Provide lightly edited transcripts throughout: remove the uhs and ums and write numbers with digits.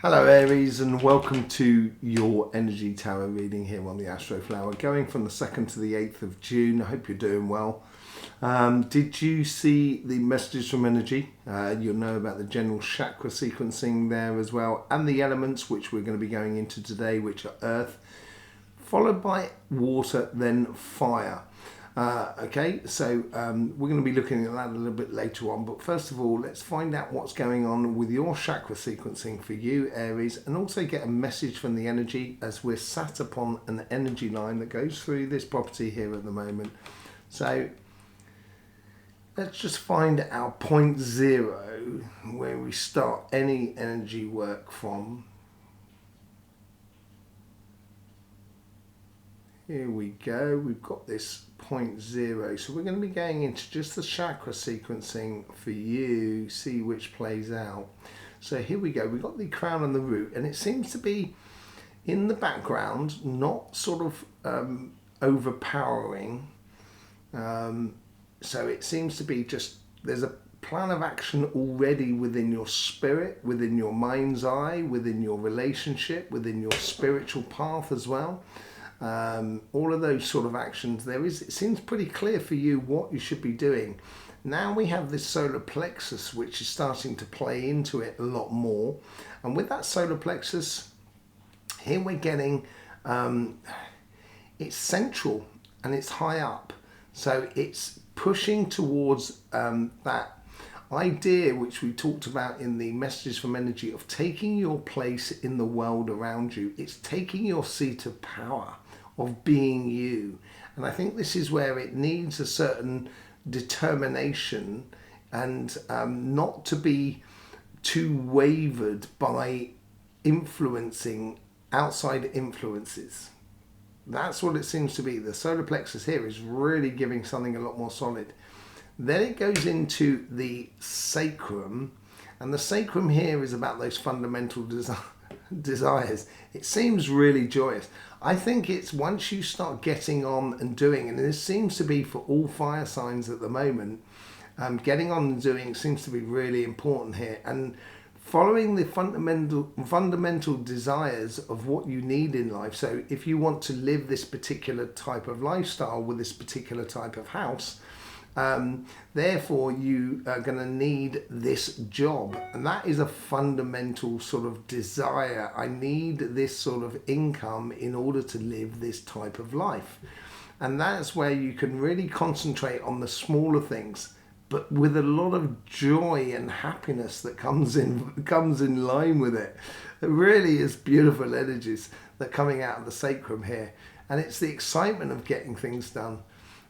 Hello Aries, and welcome to your energy tarot reading here on the Astroflower, going from the 2nd to the 8th of June. I hope you're doing well. Did you see the messages from energy? You'll know about the general chakra sequencing there as well, and the elements which we're going to be going into today, which are earth, followed by water, then fire. Okay, so we're going to be looking at that a little bit later on, but first of all, let's find out what's going on with your chakra sequencing for you, Aries, and also get a message from the energy as we're sat upon an energy line that goes through this property here at the moment. So let's just find our point zero where we start any energy work from. Here we go, we've got this point zero. So we're going to be going into just the chakra sequencing for you, see which plays out. So here we go, we've got the crown and the root, and it seems to be in the background, not sort of overpowering. So it seems to be just, there's a plan of action already within your spirit, within your mind's eye, within your relationship, within your spiritual path as well. All of those sort of actions, it seems pretty clear for you what you should be doing. Now we have this solar plexus which is starting to play into it a lot more, and with that solar plexus here we're getting it's central and it's high up, so it's pushing towards that idea which we talked about in the messages from energy of taking your place in the world around you. It's taking your seat of power, of being you. And I think this is where it needs a certain determination and not to be too wavered by influencing outside influences. That's what it seems to be. The solar plexus here is really giving something a lot more solid. Then it goes into the sacrum, and the sacrum here is about those fundamental desires. It seems really joyous. I think it's once you start getting on and doing, and this seems to be for all fire signs at the moment, getting on and doing seems to be really important here, and following the fundamental desires of what you need in life. So if you want to live this particular type of lifestyle with this particular type of house, therefore you are going to need this job, and that is a fundamental sort of desire. I need this sort of income in order to live this type of life, and that's where you can really concentrate on the smaller things, but with a lot of joy and happiness that comes in line with it. It really is beautiful energies that are coming out of the sacrum here, and it's the excitement of getting things done.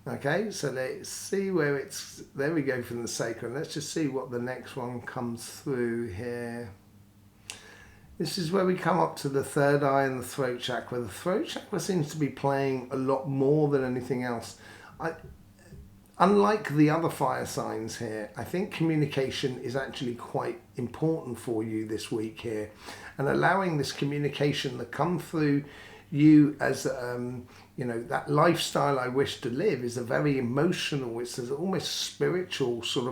Okay, so let's see where it's, there we go from the sacrum. Let's just see what the next one comes through here. This is where we come up to the third eye and the throat chakra. The throat chakra seems to be playing a lot more than anything else. Unlike the other fire signs here, I think communication is actually quite important for you this week here, and allowing this communication to come through you as that lifestyle I wish to live is a very emotional, it's an almost spiritual sort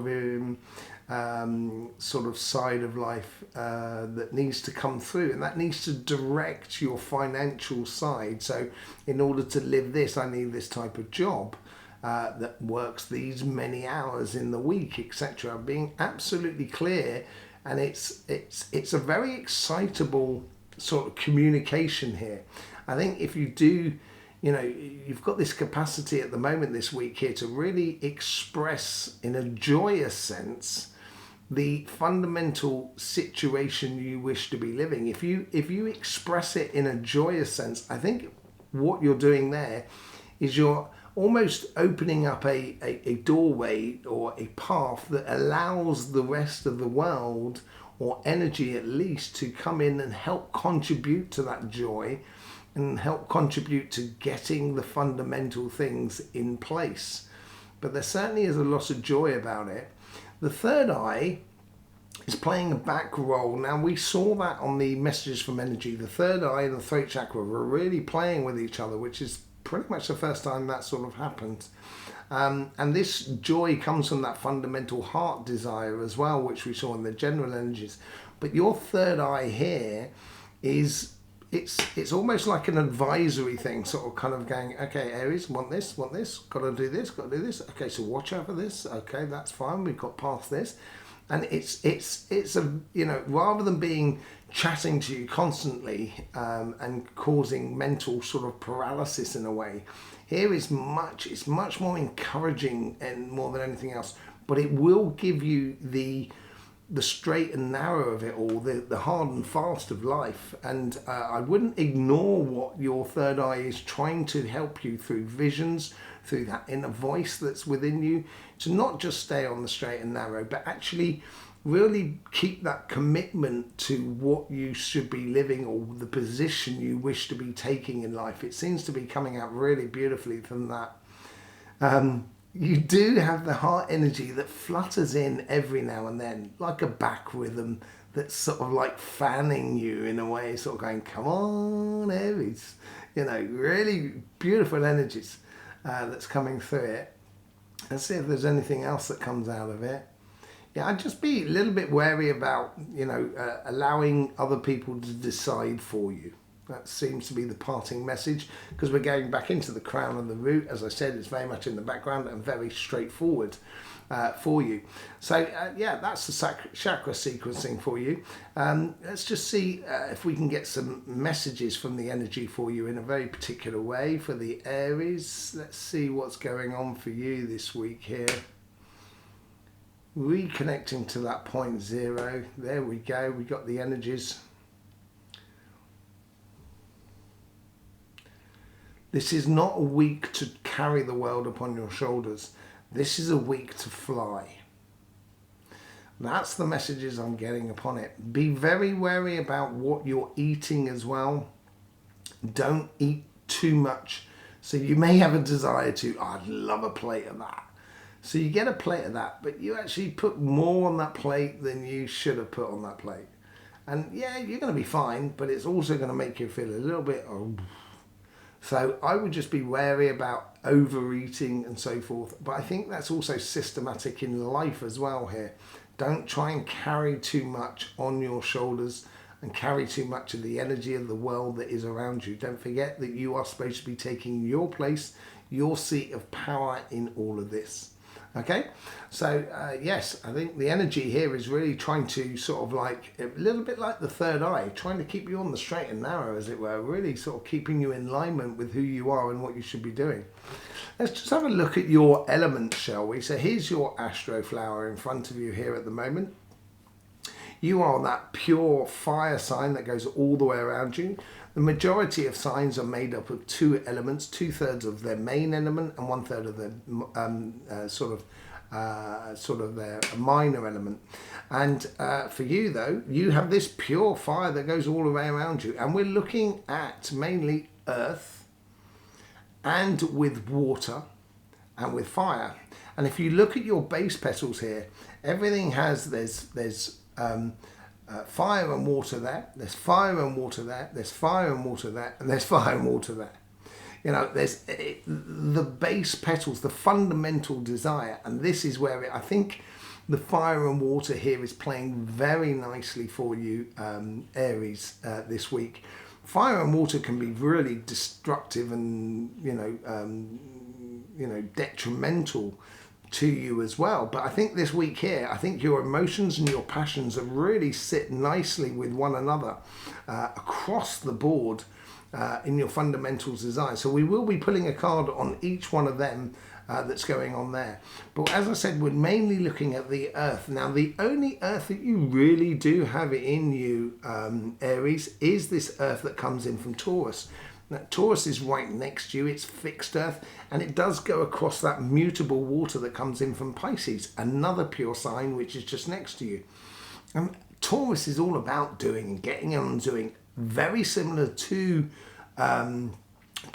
of side of life that needs to come through, and that needs to direct your financial side. So in order to live this, I need this type of job that works these many hours in the week, etc. Being absolutely clear, and it's a very excitable sort of communication here. I think if you do, you've got this capacity at the moment this week here to really express in a joyous sense the fundamental situation you wish to be living. If you express it in a joyous sense, I think what you're doing there is you're almost opening up a doorway or a path that allows the rest of the world, or energy at least, to come in and help contribute to that joy and help contribute to getting the fundamental things in place. But there certainly is a lot of joy about it. The third eye is playing a back role. Now, we saw that on the messages from energy. The third eye and the throat chakra were really playing with each other, which is pretty much the first time that sort of happened. And this joy comes from that fundamental heart desire as well, which we saw in the general energies. But your third eye here is, it's almost like an advisory thing, sort of kind of going, okay, Aries, want this, got to do this, got to do this. Okay, so watch out for this. Okay, that's fine. We've got past this. And it's a, you know, rather than being chatting to you constantly and causing mental sort of paralysis in a way, here is it's much more encouraging and more than anything else. But it will give you the straight and narrow of it all, the hard and fast of life. And I wouldn't ignore what your third eye is trying to help you through visions, through that inner voice that's within you, to not just stay on the straight and narrow, but actually really keep that commitment to what you should be living or the position you wish to be taking in life. It seems to be coming out really beautifully from that. You do have the heart energy that flutters in every now and then, like a back rhythm that's sort of like fanning you in a way, sort of going, come on, Aries. You know, really beautiful energies that's coming through it. Let's see if there's anything else that comes out of it. Yeah, I'd just be a little bit wary about, you know, allowing other people to decide for you. That seems to be the parting message, because we're going back into the crown and the root. As I said, it's very much in the background and very straightforward for you. So yeah, that's the chakra sequencing for you. Let's just see if we can get some messages from the energy for you in a very particular way for the Aries. Let's see what's going on for you this week here. Reconnecting to that point zero. There we go. We got the energies. This is not a week to carry the world upon your shoulders. This is a week to fly. That's the messages I'm getting upon it. Be very wary about what you're eating as well. Don't eat too much. So you may have a desire to, oh, I'd love a plate of that. So you get a plate of that, but you actually put more on that plate than you should have put on that plate. And yeah, you're going to be fine, but it's also going to make you feel a little bit... So I would just be wary about overeating and so forth. But I think that's also systematic in life as well here. Don't try and carry too much on your shoulders and carry too much of the energy of the world that is around you. Don't forget that you are supposed to be taking your place, your seat of power in all of this. Okay, so yes, I think the energy here is really trying to sort of like, a little bit like the third eye, trying to keep you on the straight and narrow, as it were, really sort of keeping you in alignment with who you are and what you should be doing. Let's just have a look at your elements, shall we? So here's your astroflower in front of you here at the moment. You are that pure fire sign that goes all the way around you. The majority of signs are made up of two elements, 2/3 of their main element and 1/3 of their sort of their minor element. And for you though, you have this pure fire that goes all the way around you. And we're looking at mainly earth and with water and with fire. And if you look at your base petals here, everything has, there's fire and water there, there's fire and water there, there's fire and water there, and there's fire and water there. You know, there's the base petals, the fundamental desire, and this is where I think the fire and water here is playing very nicely for you, Aries, this week. Fire and water can be really destructive and detrimental to you as well. But I think this week here, I think your emotions and your passions are really sit nicely with one another across the board in your fundamentals design. So we will be pulling a card on each one of them that's going on there. But as I said, we're mainly looking at the earth. Now, the only earth that you really do have in you, Aries, is this earth that comes in from Taurus. Now, Taurus is right next to you, it's fixed earth, and it does go across that mutable water that comes in from Pisces, another pure sign which is just next to you. And Taurus is all about doing and getting on and doing, very similar to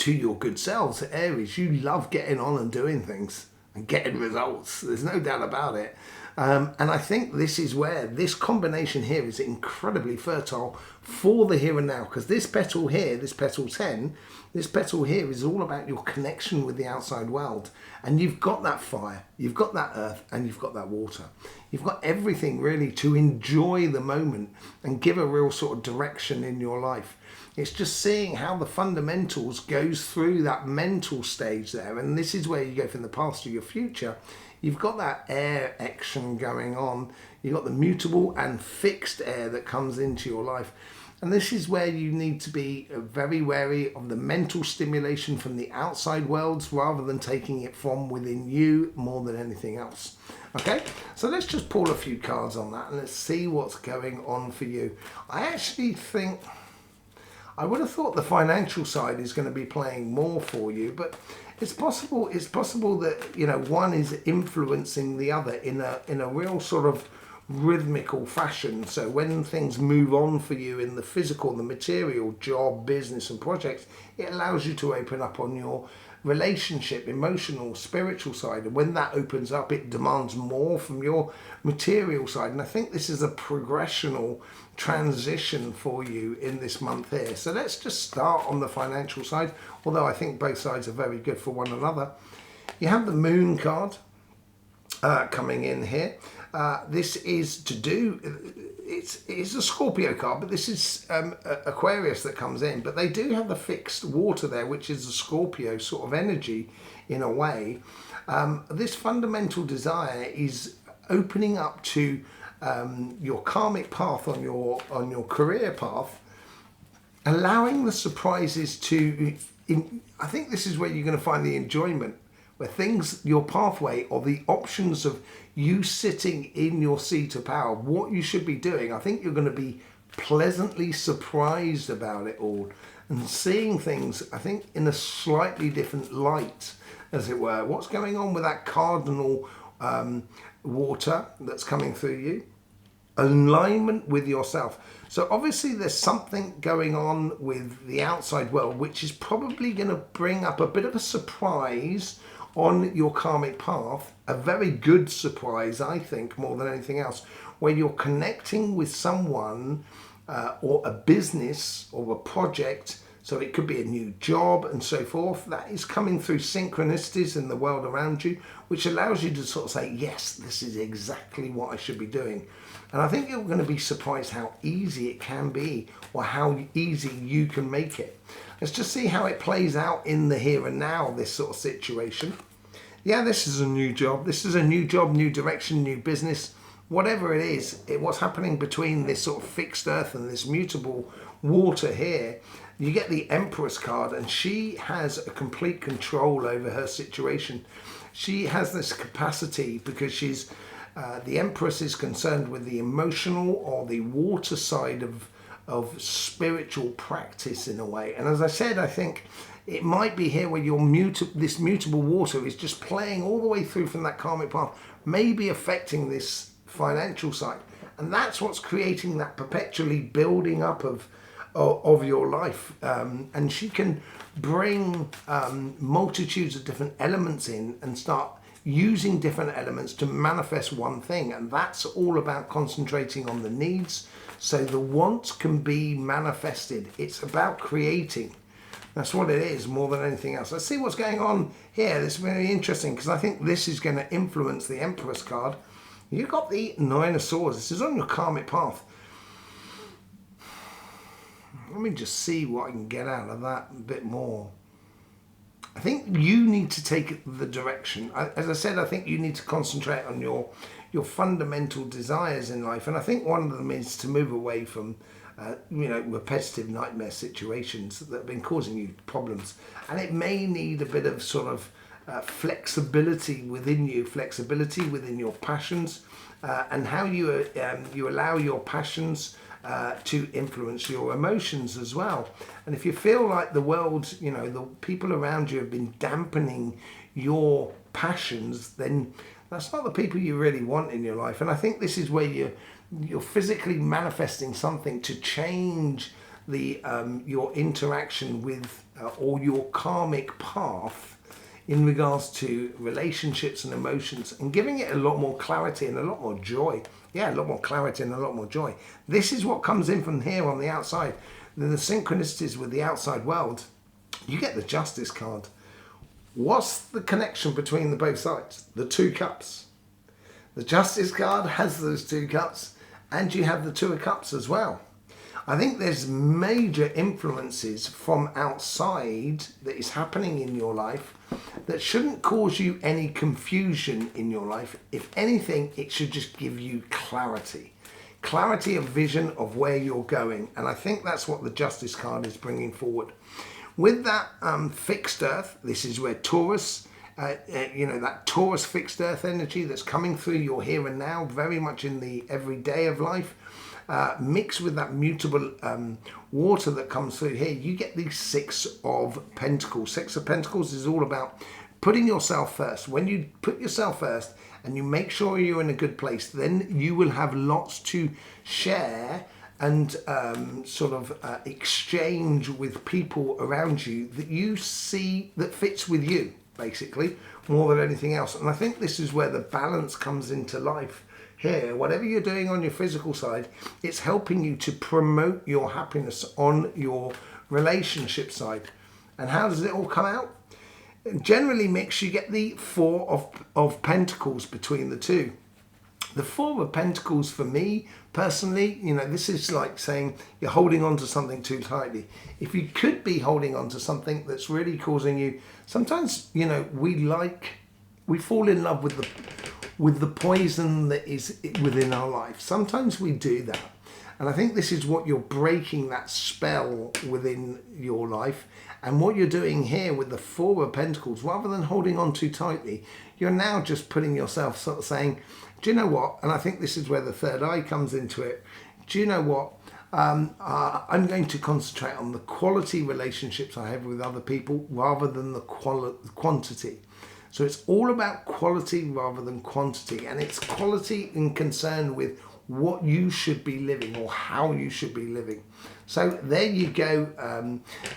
your good selves, Aries. You love getting on and doing things and getting results, there's no doubt about it. And I think this is where this combination here is incredibly fertile for the here and now, because this petal here, this petal 10, this petal here is all about your connection with the outside world. And you've got that fire, you've got that earth, and you've got that water. You've got everything really to enjoy the moment and give a real sort of direction in your life. It's just seeing how the fundamentals goes through that mental stage there. And this is where you go from the past to your future. You've got that air action going on. You've got the mutable and fixed air that comes into your life. And this is where you need to be very wary of the mental stimulation from the outside worlds rather than taking it from within you more than anything else. Okay, so let's just pull a few cards on that and let's see what's going on for you. I actually think, I would have thought the financial side is going to be playing more for you, but it's possible that, you know, one is influencing the other in a real sort of rhythmical fashion. So when things move on for you in the physical, the material, job, business and projects, it allows you to open up on your relationship, emotional, spiritual side. And when that opens up, it demands more from your material side. And I think this is a progressional transition for you in this month here. So let's just start on the financial side, although I think both sides are very good for one another. You have the Moon card coming in here. This is to do, it's a Scorpio card, but this is Aquarius that comes in. But they do have the fixed water there, which is a Scorpio sort of energy in a way. This fundamental desire is opening up to your karmic path on your career path, allowing the surprises to, I think this is where you're going to find the enjoyment, where things, your pathway or the options of you sitting in your seat of power, what you should be doing. I think you're going to be pleasantly surprised about it all and seeing things, I think, in a slightly different light, as it were. What's going on with that cardinal water that's coming through you? Alignment with yourself. So obviously there's something going on with the outside world which is probably going to bring up a bit of a surprise on your karmic path, a very good surprise, I think, more than anything else, where you're connecting with someone or a business or a project. So it could be a new job and so forth. That is coming through synchronicities in the world around you, which allows you to sort of say, yes, this is exactly what I should be doing. And I think you're going to be surprised how easy it can be, or how easy you can make it. Let's just see how it plays out in the here and now, this sort of situation. Yeah, this is a new job. This is a new job, new direction, new business. Whatever it is, what's happening between this sort of fixed earth and this mutable water here, you get the Empress card, and she has a complete control over her situation. She has this capacity because she's the Empress is concerned with the emotional or the water side of spiritual practice in a way. And as I said, I think it might be here where this mutable water is just playing all the way through from that karmic path, maybe affecting this financial side. And that's what's creating that perpetually building up of your life. And she can bring multitudes of different elements in and start using different elements to manifest one thing. And that's all about concentrating on the needs so the wants can be manifested. It's about creating. That's what it is more than anything else. Let's see what's going on here. This is very interesting because I think this is going to influence the Empress card. You've got the Nine of Swords. This is on your karmic path. Let me just see what I can get out of that a bit more. I think you need to take the direction. As I said, I think you need to concentrate on your fundamental desires in life. And I think one of them is to move away from repetitive nightmare situations that have been causing you problems. And it may need a bit of sort of flexibility within you, flexibility within your passions, and how you allow your passions to influence your emotions as well. And if you feel like the world, the people around you have been dampening your passions, then that's not the people you really want in your life. And I think this is where you're physically manifesting something to change the your interaction with or your karmic path in regards to relationships and emotions, and giving it a lot more clarity and a lot more joy. Yeah, a lot more clarity and a lot more joy. This is what comes in from here on the outside. Then the synchronicities with the outside world, you get the Justice card. What's the connection between the both sides? The two cups. The Justice card has those two cups, and you have the Two of Cups as well. I think there's major influences from outside that is happening in your life that shouldn't cause you any confusion in your life. If anything, it should just give you clarity. Clarity of vision of where you're going. And I think that's what the Justice card is bringing forward. With that fixed earth, this is where Taurus, that Taurus fixed earth energy that's coming through your here and now, very much in the everyday of life, mixed with that mutable water that comes through here, you get the Six of Pentacles. Six of Pentacles is all about putting yourself first. When you put yourself first and you make sure you're in a good place, then you will have lots to share and exchange with people around you that you see that fits with you, basically, more than anything else. And I think this is where the balance comes into life here. Whatever you're doing on your physical side, it's helping you to promote your happiness on your relationship side. And how does it all come out? Generally mixed, you get the Four of Pentacles between the two. The Four of Pentacles, for me personally, this is like saying you're holding on to something too tightly. If you could be holding on to something that's really causing you, sometimes, we fall in love with the poison that is within our life. Sometimes we do that. And I think this is what you're breaking, that spell within your life. And what you're doing here with the Four of Pentacles, rather than holding on too tightly, you're now just putting yourself sort of saying, do you know what? And I think this is where the third eye comes into it. Do you know what? I'm going to concentrate on the quality relationships I have with other people rather than the quantity. So it's all about quality rather than quantity. And it's quality in concern with what you should be living or how you should be living. So there you go,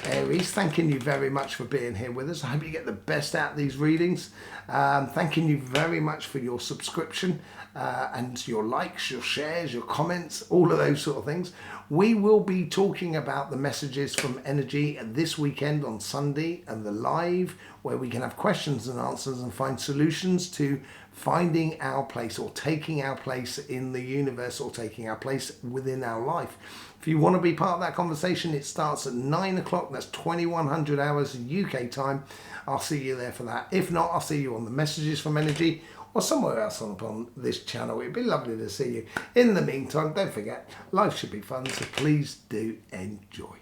Aries. Thanking you very much for being here with us. I hope you get the best out of these readings. Thanking you very much for your subscription and your likes, your shares, your comments, all of those sort of things. We will be talking about the messages from energy this weekend on Sunday and the live, where we can have questions and answers and find solutions to finding our place or taking our place in the universe or taking our place within our life. If you want to be part of that conversation, it starts at 9 o'clock. That's 2100 hours UK time. I'll see you there for that. If not, I'll see you on the messages from energy or somewhere else on this channel. It'd be lovely to see you. In the meantime, don't forget, life should be fun, so please do enjoy.